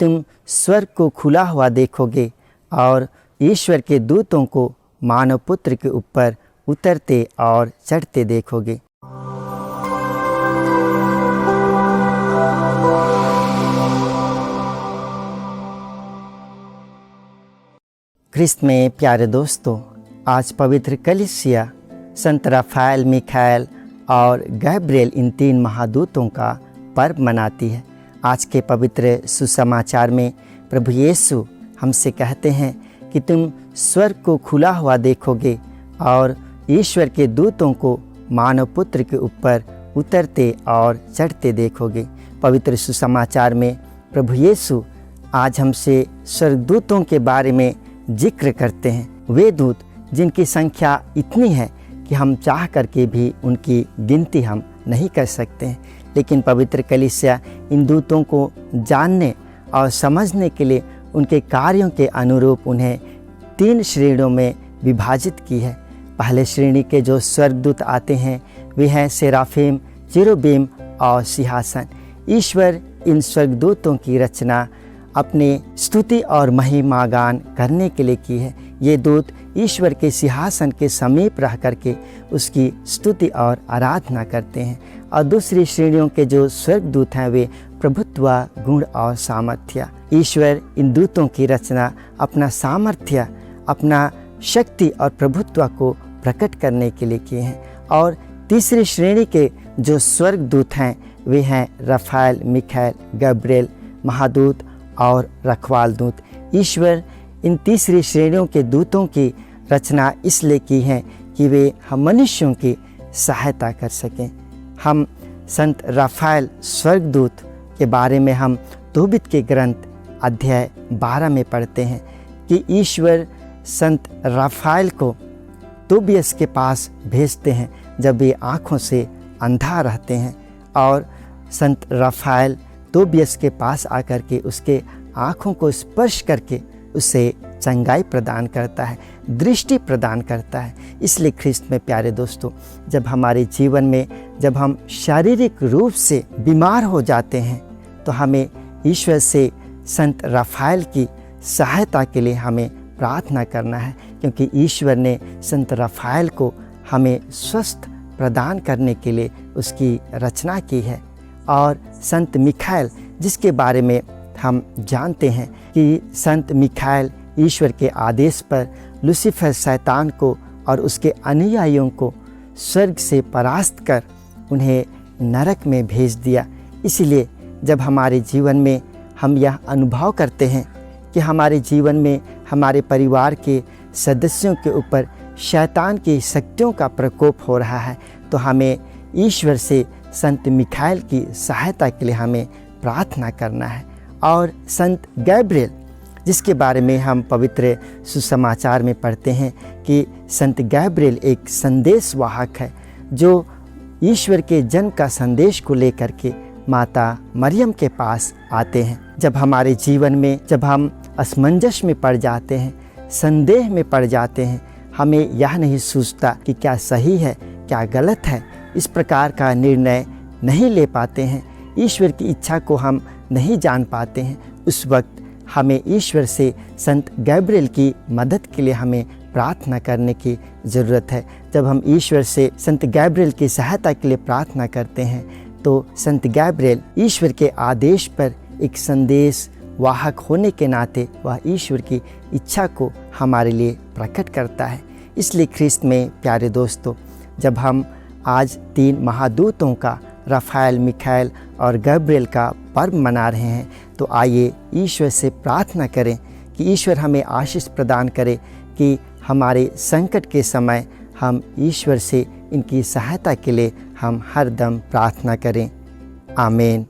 तुम स्वर्ग को खुला हुआ देखोगे और ईश्वर के दूतों को मानव पुत्र के ऊपर उतरते और चढ़ते देखोगे। ख्रिस्त में प्यारे दोस्तों, आज पवित्र कलीसिया संत राफेल, मिखाएल और गैब्रिएल इन 3 महादूतों का पर्व मनाती है। आज के पवित्र सुसमाचार में प्रभु यीशु हमसे कहते हैं कि तुम स्वर्ग को खुला हुआ देखोगे और ईश्वर के दूतों को मानव पुत्र के ऊपर उतरते और चढ़ते देखोगे। पवित्र सुसमाचार में प्रभु यीशु आज हमसे स्वर्गदूतों के बारे में जिक्र करते हैं। वे दूत जिनकी संख्या इतनी है कि हम चाह करके भी उनकी गिनती हम नहीं कर सकते हैं, लेकिन पवित्र कलीसिया इन दूतों को जानने और समझने के लिए उनके कार्यों के अनुरूप उन्हें 3 श्रेणियों में विभाजित की है। पहले श्रेणी के जो स्वर्गदूत आते हैं वे हैं सेराफीम, चिरुबीम और सिंहासन। ईश्वर इन स्वर्गदूतों की रचना अपने स्तुति और महिमा गान करने के लिए की है। ये दूत ईश्वर के सिंहासन के समीप रह करके उसकी स्तुति और आराधना करते हैं। और दूसरी श्रेणियों के जो स्वर्गदूत हैं वे प्रभुत्व, गुण और सामर्थ्य। ईश्वर इन दूतों की रचना अपना सामर्थ्य, अपना शक्ति और प्रभुत्व को प्रकट करने के लिए किए हैं। और तीसरी श्रेणी के जो स्वर्गदूत हैं वे हैं राफेल, मिखाएल, गैब्रिएल महादूत और रखवाल दूत। ईश्वर इन तीसरी श्रेणियों के दूतों की रचना इसलिए की है कि वे हम मनुष्यों की सहायता कर सकें। हम संत राफेल स्वर्गदूत के बारे में हम तोबित के ग्रंथ अध्याय 12 में पढ़ते हैं कि ईश्वर संत राफेल को तोबियस के पास भेजते हैं जब वे आँखों से अंधा रहते हैं, और संत राफेल तोबियस के पास आकर के उसके आँखों को स्पर्श करके उसे चंगाई प्रदान करता है, दृष्टि प्रदान करता है। इसलिए ख्रिस्त में प्यारे दोस्तों, जब हमारे जीवन में जब हम शारीरिक रूप से बीमार हो जाते हैं तो हमें ईश्वर से संत राफेल की सहायता के लिए हमें प्रार्थना करना है, क्योंकि ईश्वर ने संत राफेल को हमें स्वस्थ प्रदान करने के लिए उसकी रचना की है। और संत मिखाएल, जिसके बारे में हम जानते हैं कि संत मिखाएल ईश्वर के आदेश पर लूसीफर शैतान को और उसके अनुयायियों को स्वर्ग से परास्त कर उन्हें नरक में भेज दिया। इसलिए जब हमारे जीवन में हम यह अनुभव करते हैं कि हमारे जीवन में हमारे परिवार के सदस्यों के ऊपर शैतान की शक्तियों का प्रकोप हो रहा है, तो हमें ईश्वर से संत मिखाएल की सहायता के लिए हमें प्रार्थना करना है। और संत गैब्रिएल, जिसके बारे में हम पवित्र सुसमाचार में पढ़ते हैं कि संत गैब्रिएल एक संदेश वाहक है जो ईश्वर के जन्म का संदेश को लेकर के माता मरियम के पास आते हैं। जब हमारे जीवन में जब हम असमंजस में पड़ जाते हैं, संदेह में पड़ जाते हैं, हमें यह नहीं सूझता कि क्या सही है क्या गलत है, इस प्रकार का निर्णय नहीं ले पाते हैं, ईश्वर की इच्छा को हम नहीं जान पाते हैं, उस वक्त हमें ईश्वर से संत गैब्रिएल की मदद के लिए हमें प्रार्थना करने की ज़रूरत है। जब हम ईश्वर से संत गैब्रिएल की सहायता के लिए प्रार्थना करते हैं तो संत गैब्रिएल ईश्वर के आदेश पर एक संदेश वाहक होने के नाते वह ईश्वर की इच्छा को हमारे लिए प्रकट करता है। इसलिए ख्रिस्त में प्यारे दोस्तों, जब हम आज 3 महादूतों का राफेल, मिखाएल और गैब्रिएल का पर्व मना रहे हैं, तो आइए ईश्वर से प्रार्थना करें कि ईश्वर हमें आशीष प्रदान करे कि हमारे संकट के समय हम ईश्वर से इनकी सहायता के लिए हम हर दम प्रार्थना करें। आमीन।